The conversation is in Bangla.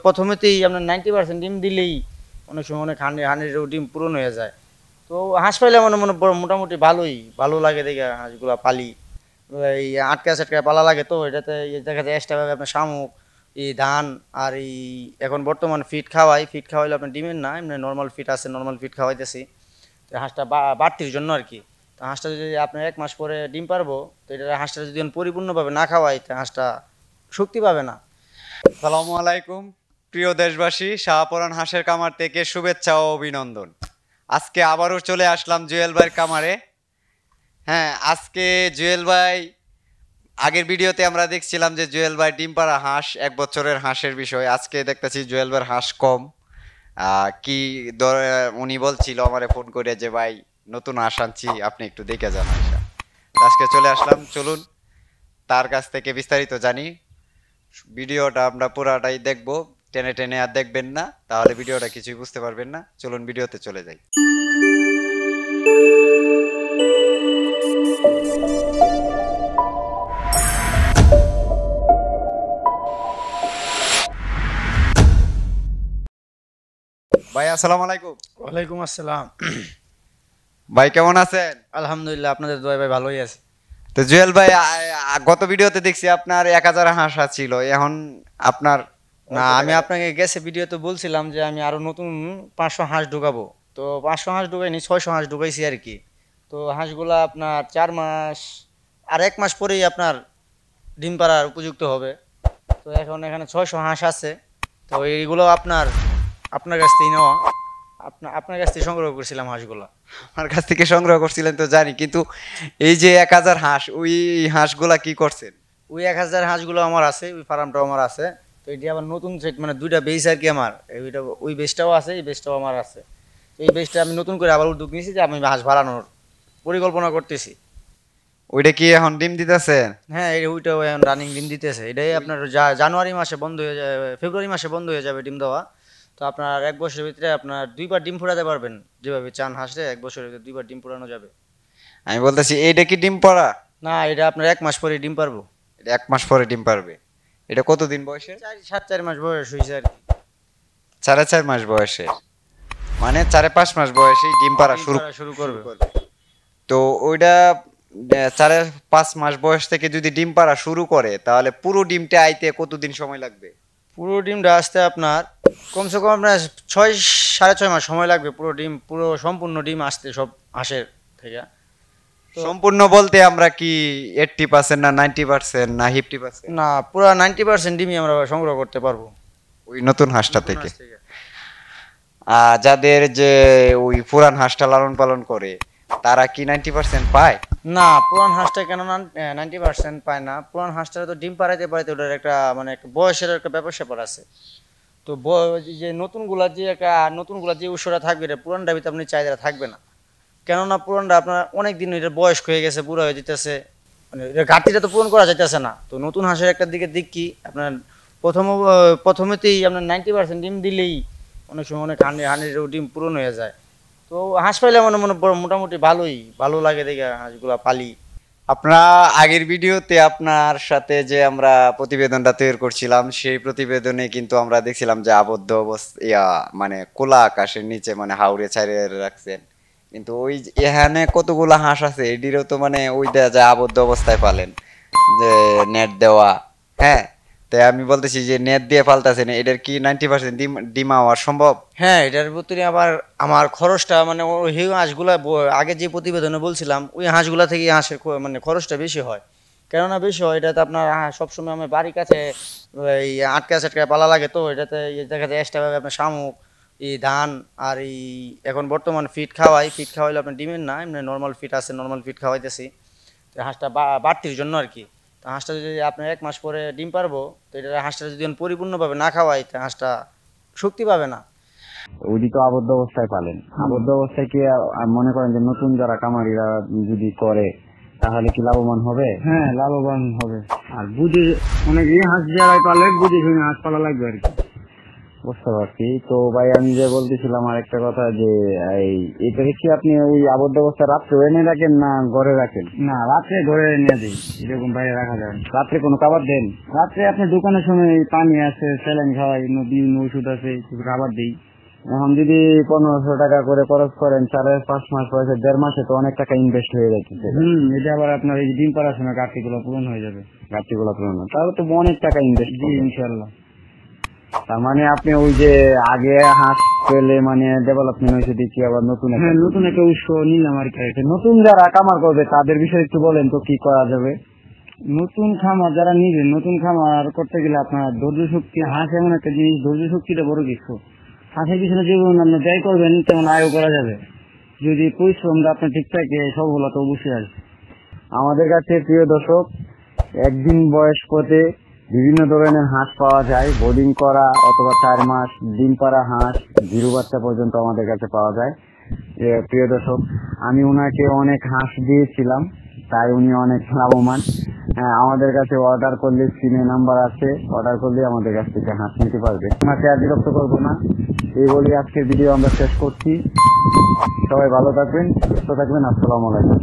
প্রথমেতেই আপনার 90% ডিম দিলেই অনেক সময় অনেক 100 ডিম পূরণ হয়ে যায়। তো হাঁস পাইলে মনে মনে মোটামুটি ভালো লাগে দেখে হাঁসগুলা পালি। এই আটকা পালা লাগে, তো এটাতে দেখা যায় এক্সট্রাভাবে আপনার শামুক, এই ধান আর এই এখন বর্তমান ফিড খাওয়াইলে আপনার ডিমের না, এমনি নর্মাল ফিড আছে, নর্মাল ফিড খাওয়াইতেছি। তো হাঁসটা বাড়তির জন্য আর কি। তো হাঁসটা যদি আপনার 1 মাস পরে ডিম পারবো, তো এটা হাঁসটা যদি পরিপূর্ণভাবে না খাওয়াই, তো হাঁসটা শক্তি পাবে না। আসসালামু আলাইকুম প্রিয় দেশবাসী, শাহপরান হাঁসের কামার থেকে শুভেচ্ছা ও অভিনন্দন। আজকে আবারও চলে আসলাম জুয়েল ভাইয়ের কামারে। হ্যাঁ, আজকে জুয়েল ভাই, আগের ভিডিওতে আমরা দেখছিলাম যে জুয়েল ভাই ডিম পাড়া হাঁস 1 বছরের হাঁসের বিষয়। আজকে দেখতেছি জুয়েল ভাইয়ের হাঁস কম। কি উনি বলছিল আমারে ফোন করে যে ভাই নতুন হাঁস আনছি, আপনি একটু দেখে যান হাঁসটা। আজকে চলে আসলাম, চলুন তার কাছ থেকে বিস্তারিত জানি। ভিডিওটা আমরা পুরাটাই দেখবো, টেনে টেনে আর দেখবেন না, তাহলে ভিডিওটা কিছুই বুঝতে পারবেন না। চলুন ভিডিওতে চলে যাই। ভাই আসসালামু আলাইকুম। ওয়ালাইকুম আসসালাম। ভাই কেমন আছেন? আলহামদুলিল্লাহ, আপনাদের দোয়ায় ভাই ভালোই আছে। তো জুয়েল ভাই, গত ভিডিওতে দেখছি আপনার 1000 হাঁস ছিল, এখন আপনার না, আমি আপনাকে গেছে ভিডিওতে বলছিলাম যে আমি আরো নতুন 500 হাঁস ঢুকাবো। তো 500 হাঁস ঢুকাইনি, 600 হাঁস ঢুকাইছি আর কি। তো হাঁসগুলা আপনার 4 মাস আর 1 মাস পরেই আপনার ডিম পাড়ার উপযুক্ত হবে। তো এখন এখানে 600 হাঁস আছে। তো এইগুলো আপনার কাছ থেকে নেওয়া, আপনার কাছ থেকে সংগ্রহ করছিলাম হাঁসগুলা। আমার কাছ থেকে সংগ্রহ করছিলেন তো জানি, কিন্তু এই যে 1000 হাঁস, ওই হাঁসগুলা কি করছেন? ওই 1000 হাঁসগুলো আমার আছে, ওই ফার্মটাও আমার আছে। তো এটি আবার নতুন সেট, মানে দুইটা বেস আর কি আমার। ওইটা ওই বেসটাও আছে, এই বেসটাও আমার আছে। এই বেসটা আমি নতুন করে আবার উদ্যোগ নিয়েছি যে আমি হাঁস বাড়ানোর পরিকল্পনা করতেছি। ওইটা কি এখন ডিম দিতেছে? হ্যাঁ, ওইটাও এখন রানিং ডিম দিতেছে। এটাই আপনার জানুয়ারি মাসে বন্ধ হয়ে যাবে, ফেব্রুয়ারি মাসে বন্ধ হয়ে যাবে ডিম দেওয়া। তো আপনার 1 বছরের ভিতরে আপনার 2বার ডিম ফোটাতে পারবেন, যেভাবে চান হাঁসে 1 বছরের ভিতরে 2বার ডিম ফোটানো যাবে। আমি বলতেছি এইটা কি ডিম পাড়া? না, এটা আপনার 1 মাস পরে ডিম পারবো। এটা 1 মাস পরে ডিম পারবে? এটা কতদিন বয়সে? 4 মাস বয়স হয়েছে আর কি। 4.5 মাস বয়সে, মানে 4-5 মাস বয়সে ডিম পাড়া শুরু করবে। তো ওইটা 4-5 মাস বয়স থেকে যদি ডিম পাড়া শুরু করে, তাহলে পুরো ডিমটা আইতে কতদিন সময় লাগবে? পুরো ডিমটা আসতে আপনার কমসে কম আপনার 6-6.5 মাস সময় লাগবে। পুরো সম্পূর্ণ ডিম আসতে সব হাঁসের থেকে। সম্পূর্ণ বলতে আমরা কি 80% না 90% না 50%? না, পুরো 90% ডিমই আমরা সংগ্রহ করতে পারবো ওই নতুন হাঁসটা থেকে। হাঁস থেকে। যাদের যে ওই পুরান হাঁসটা লালন পালন করে, তারা কি 90% পায়? না, পুরান হাঁসটা কেন 90% পায় না? পুরান হাঁসটা তো ডিম পাড়াইতে ওটার একটা মানে একটা বয়সের একটা ব্যাপার স্যাপার আছে। তো যে নতুনগুলা যে উৎসটা থাকবে, এটা পুরানটার ভিতরে আপনি চাহিদা থাকবে না। কেননা পুরানটা আপনার অনেক দিন এটা বয়স্ক হয়ে গেছে, বুড়া হয়ে যেতেছে, মানে এটা ঘাটতিটা তো পূরণ করা যাইতেছে না। তো নতুন হাঁসের একটা দিক কি আপনার প্রথমেতেই আপনার 90% ডিম দিলেই অনেক সময় অনেক 100 ডিম পূরণ হয়ে যায়। তো হাঁস পাইলে মনে মনে মোটামুটি ভালো লাগে দেখে হাঁসগুলা পালি। আপনারা আগের ভিডিওতে আপনার সাথে যে আমরা প্রতিবেদনটা তৈরি করছিলাম, সেই প্রতিবেদনে কিন্তু আমরা দেখছিলাম যে আবদ্ধ অবস্থা, মানে খোলা আকাশের নিচে, মানে হাওড়ে ছাড়িয়ে রাখছেন। কিন্তু ওই এখানে কতগুলা হাঁস আছে, এটিরও তো মানে ওই দেয়া যায় আবদ্ধ অবস্থায় পালেন, যে নেট দেওয়া। হ্যাঁ, তাই আমি বলতেছি যে নেট দিয়ে পালতেছেন, এটার কি 90% ডিম হওয়া সম্ভব? হ্যাঁ, এটার ভিতরে আবার আমার খরচটা মানে ওই হাঁসগুলা আগে যে প্রতিবেদনে বলছিলাম, ওই হাঁসগুলা থেকে হাঁসের মানে খরচটা বেশি হয়। কেননা বেশি হয় এটাতে আপনার সবসময় আমার বাড়ির কাছে এই আটকা পালা লাগে। তো এটাতে দেখা যায় এক্সট্রাভাবে আপনার শামুক, এই ধান আর এই এখন বর্তমান ফিড খাওয়াইলে আপনার ডিমের না, এমনি নর্মাল ফিড আছে, নর্মাল ফিড খাওয়াইতেছি। তো হাঁসটা বাড়তির জন্য আর কি। তো হাঁসটা যদি আপনার 1 মাস পরে ডিম পারবো, তো এটা হাঁসটা যদি পরিপূর্ণভাবে না খাওয়াই, তো হাঁসটা শক্তি পাবে না। ওইটি তো আবদ্ধ অবস্থায় পালেন, আবদ্ধ অবস্থায় কি মনে করেন যে নতুন যারা কামারিরা যদি করে তাহলে কি লাভবান হবে? হ্যাঁ, লাভবান হবে। আর বুঝে অনেক হাঁস যারা পালে বুঝে শুনে হাঁস পালা লাগবে আর কি। বুঝতে পারছি। তো ভাই আমি যে বলতেছিলাম আরেকটা কথা যে এটাকে কি আপনি ওই আবদ্ধ অবস্থা রাত্রে এনে রাখেন না ঘরে রাখেন? না, রাত্রে ঘরে নিয়ে দিই, এরকম বাইরে রাখা যায় না। রাত্রে কোনো খাবার দেন? রাত্রে আপনি দোকানের সময় পানি আছে, স্যালাইন খাওয়াই, বিভিন্ন ওষুধ আছে, কিছু খাবার দিই। এখন যদি 1500 টাকা করে খরচ করেন 4-5 মাস পয়সা, 1.5 মাসে তো অনেক টাকা ইনভেস্ট হয়ে যাচ্ছে। এটা আবার আপনার এই ডিম পাড়ার সময় ঘাটতিগুলো পূরণ হয়ে যাবে। ঘাটতিগুলো পূরণ হয়, তাহলে তো অনেক টাকা ইনভেস্ট। জি ইনশাল্লাহ। তার মানে আপনি ওই যে আগে হাঁস পেলে মানে ডেভেলপমেন্ট হয়েছে দেখি আবার নতুন হ্যাঁ, নতুন একটা উৎস নিলাম আর কি। নতুন যারা কামার করবে তাদের বিষয়ে একটু বলেন তো কি করা যাবে? নতুন খামার যারা নিবে, নতুন খামার করতে গেলে আপনার ধৈর্য শক্তি, হাঁস এমন একটা জিনিস, ধৈর্য শক্তিটা বড় কিছু। হাঁসের পিছনে যেমন আপনি ব্যয় করবেন তেমন আয়ও করা যাবে, যদি পরিশ্রমটা আপনার ঠিক থাকে, সফলতা অবশ্যই আসবে। আমাদের কাছে প্রিয় দর্শক, একদিন বয়স পথে বিভিন্ন ধরনের হাঁস পাওয়া যায়, বোর্ডিং করা অথবা 4 মাস ডিম পাড়া হাঁস, জিরো বাচ্চা পর্যন্ত আমাদের কাছে পাওয়া যায়। প্রিয় দর্শক, আমি ওনাকে অনেক হাঁস দিয়েছিলাম, তাই উনি অনেক লাভবান। হ্যাঁ, আমাদের কাছে অর্ডার করলে স্ক্রিনে নাম্বার আছে, অর্ডার করলে আমাদের কাছ থেকে হাঁস নিতে পারবে। আমাকে আর বিরক্ত করবো না, এই বলি আজকের ভিডিও আমরা শেষ করছি। সবাই ভালো থাকবেন, সুস্থ থাকবেন। আসসালামু আলাইকুম।